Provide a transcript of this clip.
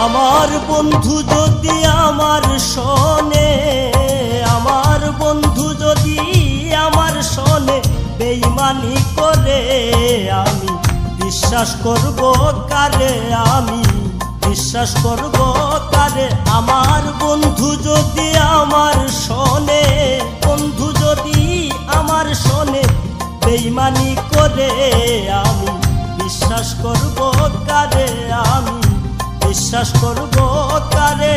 আমার বন্ধু যদি আমার শোনে, আমার বন্ধু যদি আমার শোনে বেঈমানি করে, আমি বিশ্বাস করব কারে, আমি বিশ্বাস করব কারে। আমার বন্ধু যদি আমার শোনে, বন্ধু যদি আমার শোনে বেঈমানি করে, আমি বিশ্বাস করব কারে, আমি বিশ্বাস করব কারে।